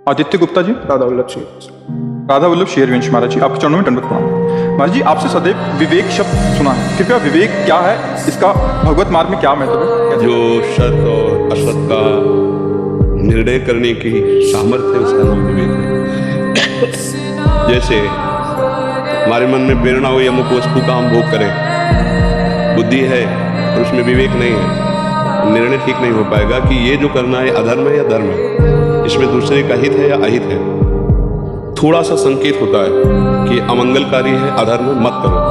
आदित्य गुप्ता जी, राधा वल्लभ शेर। राधा वल्लभ शेरवंश महाराज जी, आपके चरणों में दंडवत प्रणाम। महाराज जी, आपसे सदैव विवेक शब्द सुना है, कृपया विवेक क्या है, इसका भगवत मार्ग में क्या महत्व है? जो सत और असत का निर्णय करने की सामर्थ्य है उसका नाम विवेक है। जैसे हमारे मन में प्रेरणा हुई अमुक वस्तु का हम भोग करें, बुद्धि है और उसमें विवेक नहीं है, निर्णय ठीक नहीं हो पाएगा कि ये जो करना है अधर्म है या धर्म है, इसमें दूसरे का हित है या अहित है। थोड़ा सा संकेत होता है कि अमंगलकारी है, अधर्म है, मत करो।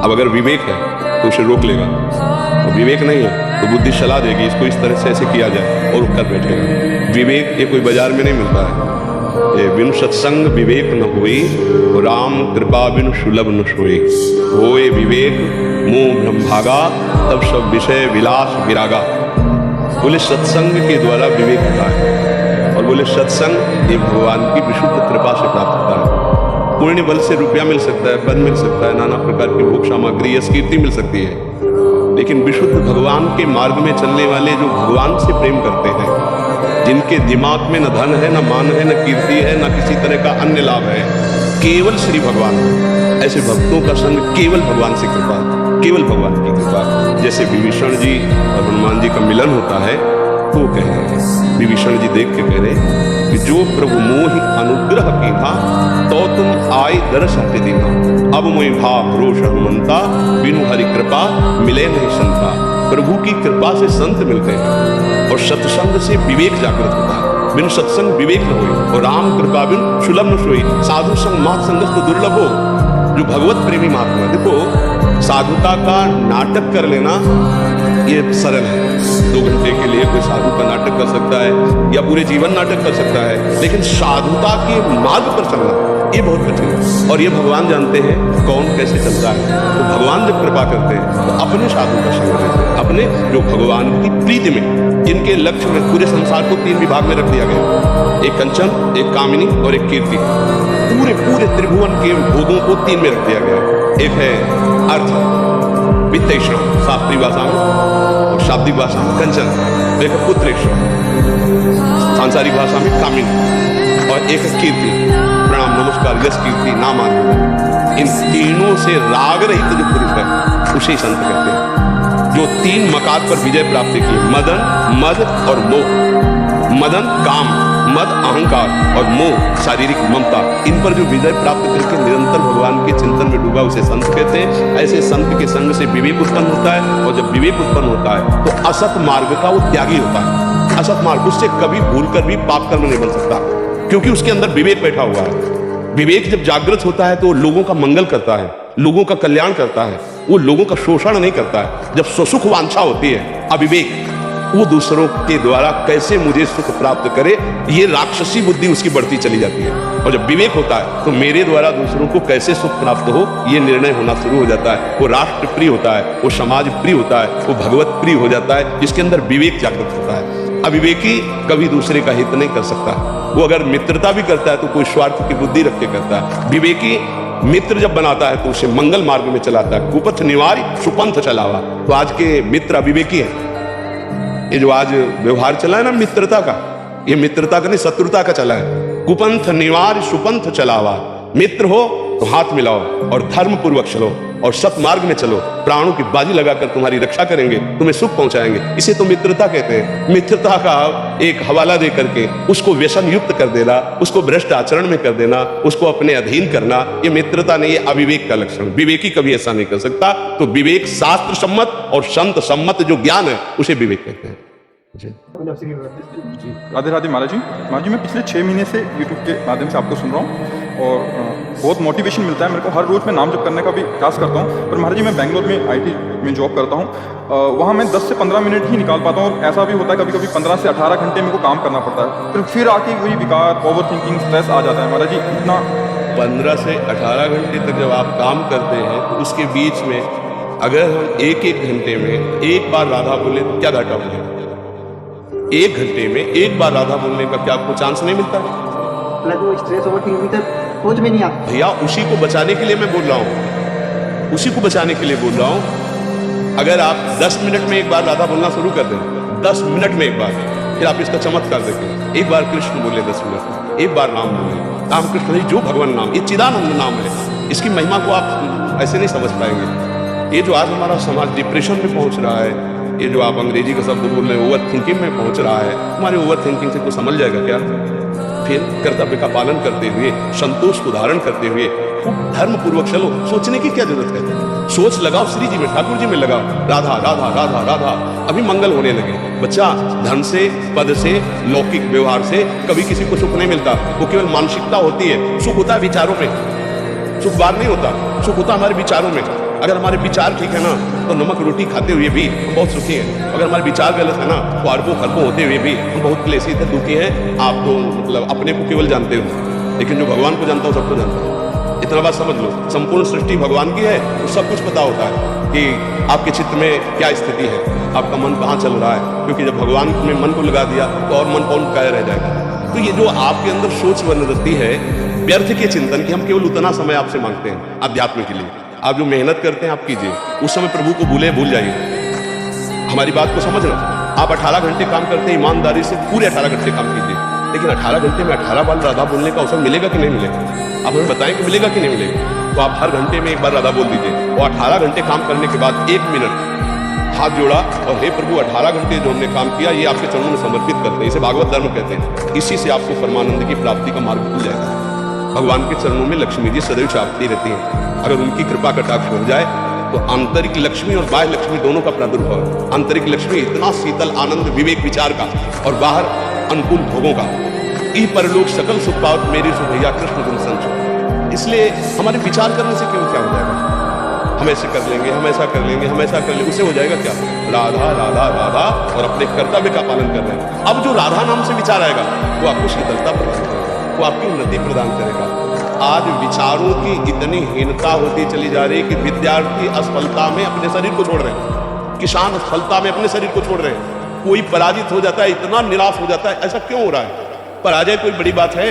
अब अगर विवेक है तो उसे रोक लेगा, और विवेक नहीं है तो बुद्धि सलाह देगी इसको इस तरह से ऐसे किया जाए और कर बैठेगा। विवेक ये कोई बाजार में नहीं मिलता है। ये बिनु सत्संग विवेक न होई, राम कृपा बिनु सुलभ न सोई। होए विवेक मोह ब्रह्मभागा, तब सब विषय विलास विरागा। बोले सत्संग के द्वारा विवेक होता है, और बोले सत्संग ये भगवान की विशुद्ध कृपा से प्राप्त होता है। पुण्य बल से रुपया मिल सकता है, पद मिल सकता है, नाना प्रकार की भोग सामग्री यश कीर्ति मिल सकती है, लेकिन विशुद्ध भगवान के मार्ग में चलने वाले जो भगवान से प्रेम करते हैं, जिनके दिमाग में न धन है, न मान है, न कीर्ति है, न किसी तरह का अन्य लाभ है, केवल श्री भगवान, ऐसे भक्तों का संग केवल भगवान से कृपा, केवल भगवान की कृपा। जैसे विभीषण जी और हनुमान जी का मिलन होता है तो कह रहे हैं, विभीषण जी देख के कह रहे कि जो प्रभु मोहि अनुग्रह कीन्हा, तो तुम आय दरस हटे दीन्हा। अब मोहि भाव रोष हनुमंता, बिनु हरि कृपा मिले नहीं संता। प्रभु की कृपा से संत मिलते हैं, और सत्संग से विवेक जागृत होता है। बिनु सत्संग विवेक न होई, और राम कृपा बिनु सुलभ न सोई। साधु संग मात संगस्त दुर्लभ हो। जो भगवत प्रेमी महात्मा, देखो साधुता का नाटक कर लेना ये सरल है। 2 घंटे के लिए कोई साधु का नाटक कर सकता है या पूरे जीवन नाटक कर सकता है, लेकिन साधुता के मार्ग पर चलना ये बहुत कठिन है। और ये भगवान जानते हैं कौन कैसे चलता है। तो भगवान जब कृपा करते हैं तो अपने साधु का संग लेते हैं, अपने जो भगवान की प्रीति में, जिनके लक्ष्य में पूरे संसार को 3 विभाग में रख दिया गया, एक कंचन, एक कामिनी और एक कीर्ति। पूरे पूरे त्रिभुवन के भोगों को 3 में रख दिया गया। एक है अर्थ, वित्तेश्वर शास्त्रीय भाषा में, और शाब्दिक भाषा में कंचन, एक है पुत्रेश्वर सांसारिक भाषा में कामिनी, और एक है कीर्ति, प्रणाम नमस्कार यश कीर्ति नाम आदि। इन तीनों से राग रहित जो पुरुष है उसे संत कहते हैं, जो 3 मकाद पर विजय प्राप्त की, मदन, मद और मोह। मदन काम, मद अहंकार और मोह शारीरिक ममता, इन पर जो विजय प्राप्त करके निरंतर भगवान के चिंतन में डूबा उसे संत कहते हैं। ऐसे संत के संग से विवेक उत्पन्न होता है, और जब विवेक उत्पन्न होता है तो असत मार्ग का वो त्यागी होता है। असत मार्ग उससे कभी भूल कर भी पाप कर्म नहीं बन सकता, क्योंकि उसके अंदर विवेक बैठा हुआ है। विवेक जब जागृत होता है तो वो लोगों का मंगल करता है, लोगों का कल्याण करता है, वो लोगों का शोषण नहीं करता है। जब स्वसुख वांछा होती है, अविवेक, वो दूसरों के द्वारा कैसे मुझे सुख प्राप्त करे, ये राक्षसी बुद्धि उसकी बढ़ती चली जाती है। और जब विवेक होता है तो मेरे द्वारा दूसरों को कैसे सुख प्राप्त हो, ये निर्णय होना शुरू हो जाता है। वो राष्ट्र प्रिय होता है, वो समाज प्रिय होता है, वो भगवत प्रिय हो जाता है, जिसके अंदर विवेक जागृत होता है। अविवेकी कभी दूसरे का हित नहीं कर सकता। वो अगर मित्रता भी करता है तो कोई स्वार्थ की बुद्धि रख के करता है। विवेकी मित्र जब बनाता है तो उसे मंगल मार्ग में चलाता है। कुपथ निवार सुपंथ चलावा। तो आज के मित्र अविवेकी हैं। ये जो आज व्यवहार चला है ना मित्रता का, ये मित्रता का नहीं शत्रुता का चला है। कुपंथ निवार सुपंथ चलावा। मित्र हो तो हाथ मिलाओ और धर्म पूर्वक चलो और सत मार्ग में चलो। प्राणों की बाजी लगाकर तुम्हारी रक्षा करेंगे, तुम्हें सुख पहुंचाएंगे। इसे तो मित्रता कहते हैं। मित्रता का एक हवाला दे करके उसको व्यसन युक्त कर देना, उसको भ्रष्ट आचरण में कर देना, उसको अपने अधीन करना, ये मित्रता नहीं, ये अविवेक का लक्षण। विवेकी कभी ऐसा नहीं कर सकता। तो विवेक शास्त्र सम्मत और संत सम्मत जो ज्ञान है उसे विवेक कहते हैं। राधे राधे महाराज जी। महाराज जी, मैं पिछले 6 महीने से यूट्यूब के माध्यम से आपको सुन रहा हूँ, और बहुत मोटिवेशन मिलता है मेरे को। हर रोज़ मैं नाम जप करने का भी प्रयास करता हूँ। पर महाराज जी, मैं बेंगलोर में IT में जॉब करता हूँ। वहाँ मैं 10 से 15 मिनट ही निकाल पाता हूँ, और ऐसा भी होता है कभी कभी 15 से 18 घंटे मेरे को काम करना पड़ता है। फिर आके वही विकार, ओवर थिंकिंग, स्ट्रेस आ जाता है। महाराज जी, इतना 15 से 18 घंटे तक जब आप काम करते हैं तो उसके बीच में अगर हम 1-1 घंटे में एक बार राधा बोले तो क्या घाटा हो जाएगा? 1 घंटे में एक बार राधा बोलने का क्या आपको चांस नहीं मिलता है? स्ट्रेस ओवर थिंकिंग तक सोच में नहीं आता भैया। उसी को बचाने के लिए मैं बोल रहा हूँ, उसी को बचाने के लिए बोल रहा हूँ। अगर आप 10 मिनट में एक बार राधा बोलना शुरू कर दें, 10 मिनट में एक बार, फिर आप इसका चमत्कार देखें। एक बार कृष्ण बोले 10 मिनट, एक बार नाम बोले, रामकृष्ण हरि जो भगवान नाम, ये चिदानंद नाम है। इसकी महिमा को आप ऐसे नहीं समझ पाएंगे। ये जो आज हमारा समाज डिप्रेशन में पहुंच रहा है, ये जो आप अंग्रेजी का शब्द बोल रहे हैं ओवर थिंकिंग में पहुंच रहा है, हमारे ओवर थिंकिंग से कोई समझ जाएगा क्या? फिर कर्तव्य का पालन करते हुए, संतोष को धारण करते हुए खूब धर्म पूर्वक चलो। सोचने की क्या जरूरत है? सोच लगाओ श्री जी में, ठाकुर जी में लगाओ, राधा राधा राधा राधा, अभी मंगल होने लगे। बच्चा धन से, पद से, लौकिक व्यवहार से कभी किसी को सुख नहीं मिलता। वो केवल मानसिकता होती है। सुख होता है विचारों में, सुख बाहर नहीं होता। सुख होता हमारे विचारों में। अगर हमारे विचार ठीक है ना तो नमक रोटी खाते हुए भी हम बहुत सुखी हैं। अगर हमारे विचार गलत है ना तो अरबों खरबों होते हुए भी हम बहुत क्लेशी थे, दुखी हैं। आप तो मतलब अपने को केवल जानते हो, लेकिन जो भगवान को जानता हो सबको जानता हो। इतना बात समझ लो, संपूर्ण सृष्टि भगवान की है, तो सब कुछ पता होता है कि आपके चित्त में क्या स्थिति है, आपका मन कहाँ चल रहा है। क्योंकि जब भगवान में मन को लगा दिया तो और मन कौन काया रह जाएगा। तो ये जो आपके अंदर सोच बन रहती है व्यर्थ के चिंतन की, हम केवल उतना समय आपसे मांगते हैं अध्यात्म के लिए। आप जो मेहनत करते हैं आप कीजिए, उस समय प्रभु को भूल जाइए। हमारी बात को समझना। आप 18 घंटे काम करते हैं, ईमानदारी से पूरे 18 घंटे काम कीजिए, लेकिन 18 घंटे में 18 बार राधा बोलने का अवसर मिलेगा कि नहीं मिलेगा? आप हमें बताएं कि मिलेगा कि नहीं मिलेगा? तो आप हर घंटे में एक बार राधा बोल दीजिए, और 18 घंटे काम करने के बाद 1 मिनट हाथ जोड़ा और हे प्रभु 18 घंटे जो हमने काम किया ये आपके चरणों में समर्पित करते हैं। इसे भागवत धर्म कहते हैं। इसी से आपको परमानंद की प्राप्ति का मार्ग खुल जाएगा। भगवान के चरणों में लक्ष्मी जी सदैव चाहती रहती हैं। अगर उनकी कृपा कटाक्ष हो जाए तो आंतरिक लक्ष्मी और बाह्य लक्ष्मी दोनों का प्रादुर्भाव। आंतरिक लक्ष्मी इतना शीतल आनंद विवेक विचार का, और बाहर अनुकूल भोगों का। ई परलोक सकल सुख पावत मेरी सुभैया कृष्ण गुण संच। इसलिए हमारे विचार करने से क्यों क्या हो जाएगा? हम ऐसे कर लेंगे, हम ऐसा कर लेंगे, हम ऐसा कर लेंगे, उससे हो जाएगा क्या? राधा राधा राधा, और अपने कर्तव्य का पालन कर रहे हैं। अब जो राधा नाम से विचार आएगा वो आपको शीतलता प्रदान करेगा, वो आपकी उन्नति प्रदान करेगा। आज विचारों की इतनी हीनता होती चली जा रही है कि विद्यार्थी असफलता में अपने शरीर को छोड़ रहे हैं, किसान असफलता में अपने शरीर को छोड़ रहे हैं। कोई पराजित हो जाता है, इतना निराश हो जाता है। ऐसा क्यों हो रहा है? पराजय कोई बड़ी बात है?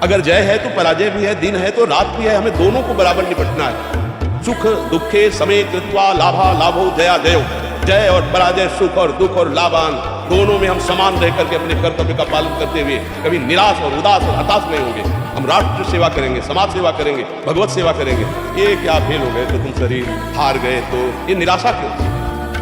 अगर जय है तो पराजय भी है, दिन है तो रात भी है। हमें दोनों को बराबर निपटना है। सुख दुखे समय कृत्वा लाभा लाभो जया जयो। जय और पराजय, सुख और दुख और लाभान, दोनों में हम समान रह करके अपने कर्तव्य का पालन करते हुए कभी निराश और उदास और हताश नहीं होंगे। हम राष्ट्र सेवा करेंगे, समाज सेवा करेंगे, भगवत सेवा करेंगे। ये क्या फेल हो गए तो तुम शरीर हार गए, तो ये निराशा क्यों?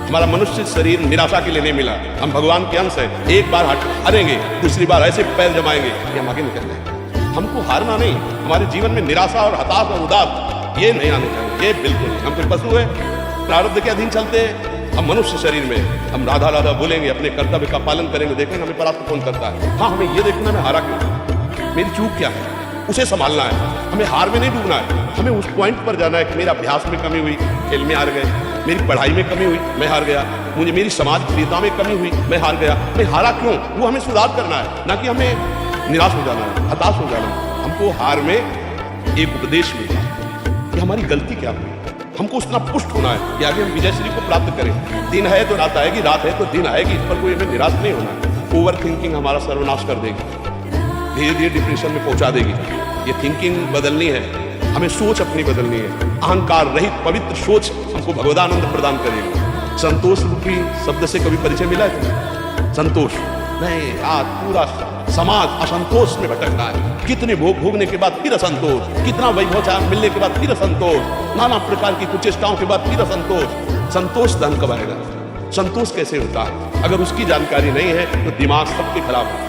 हमारा मनुष्य शरीर निराशा के लिए नहीं मिला। हम भगवान के अंश है। एक बार हारेंगे, दूसरी बार ऐसे पैर जमाएंगे कि हम आगे निकल जाएंगे। हमको हारना नहीं। हमारे जीवन में निराशा और हताश और उदास ये नहीं आने चाहिए। ये बिल्कुल नहीं। हम कोई पशु है, प्रारब्ध के अधीन चलते हैं। हम मनुष्य शरीर में हम राधा राधा बोलेंगे, अपने कर्तव्य का पालन करेंगे, देखेंगे हमें परास्त कौन करता है। हाँ, हमें ये देखना मैं हारा क्यों, मेरी चूक क्या है, उसे संभालना है। हमें हार में नहीं डूबना है। हमें उस पॉइंट पर जाना है कि मेरे अभ्यास में कमी हुई, खेल में हार गए, मेरी पढ़ाई में कमी हुई, मैं हार गया, मुझे मेरी समाज प्रियता में कमी हुई, मैं हार गया। मैं हारा क्यों, वो हमें सुधार करना है, ना कि हमें निराश हो जाना है, हताश हो जाना है। हमको हार में एक उपदेश मिला कि हमारी गलती क्या हुई। हमको उतना पुष्ट होना है कि आगे हम विजय श्री को प्राप्त करें। दिन है तो रात आएगी, रात है तो दिन आएगी। इस पर कोई हमें निराश नहीं होना है। ओवर थिंकिंग हमारा सर्वनाश कर देगी, धीरे धीरे डिप्रेशन में पहुंचा देगी। ये थिंकिंग बदलनी है, हमें सोच अपनी बदलनी है। अहंकार रहित पवित्र सोच हमको भगवदानंद प्रदान करेगी। संतोष रूपी शब्द से कभी परिचय मिला है तुम्हें? संतोष नहीं, आज पूरा समाज असंतोष में भटक रहा है। कितने भोग भोगने के बाद फिर असंतोष, कितना वैभव मिलने के बाद फिर असंतोष, नाना प्रकार की कुचेष्टाओं के बाद फिर असंतोष। संतोष धन कब आएगा? संतोष कैसे होता है? अगर उसकी जानकारी नहीं है तो दिमाग सबके खराब है।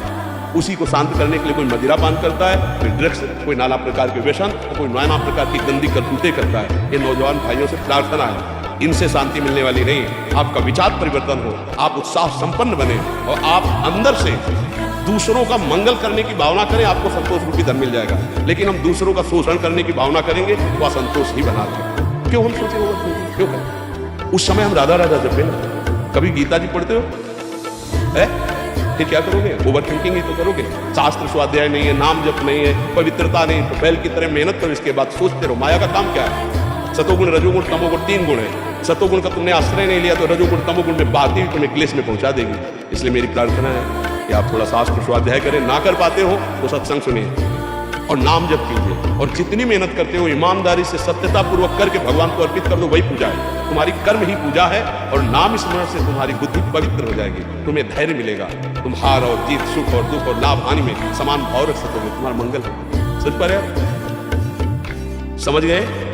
उसी को शांत करने के लिए कोई मदिरा पान करता है, कोई ड्रग्स, कोई नाना प्रकार के व्यसन, कोई नाना प्रकार की गंदी करतूतें करता है। ये नौजवान भाइयों से प्रार्थना है, इनसे शांति मिलने वाली नहीं। आपका विचार परिवर्तन हो, आप उत्साह संपन्न बने और आप अंदर से दूसरों का मंगल करने की भावना करें, आपको संतोष रूपी धन मिल जाएगा। लेकिन हम दूसरों का शोषण करने की भावना करेंगे तो असंतोष ही बना देंगे। क्यों हम सोचे वो क्यों करें? उस समय हम राधा राधा जपे ना। कभी गीता जी पढ़ते हो है? फिर क्या करोगे? ओवर थिंकिंग ही तो करोगे। शास्त्र स्वाध्याय नहीं है, नाम जप नहीं है, पवित्रता नहीं, तो बैल की तरह मेहनत करो, इसके बाद सोचते रहो। माया का काम क्या है? सतोगुण रजोगुण तमोगुण 3 गुण है। सतोगुण का तुमने आश्रय नहीं लिया तो रजोगुण तमोगुण में बातें तुम्हें क्लेश में पहुंचा देगी। इसलिए मेरी प्रार्थना है कि आप थोड़ा शास्त्र स्वाध्याय करें। ना कर पाते हो तो सत्संग सुनिए और नाम जप कीजिए, और जितनी मेहनत करते हो ईमानदारी से सत्यता पूर्वक करके भगवान को अर्पित कर दो, वही पूजा है। तुम्हारी कर्म ही पूजा है, और नाम स्मरण से तुम्हारी बुद्धि पवित्र हो जाएगी, तुम्हें धैर्य मिलेगा, तुम हार और जीत, सुख और दुख और लाभ हानि में समान भाव रख सकोगे, तुम्हारा मंगल है। समझ पा रहे हो? समझ गए?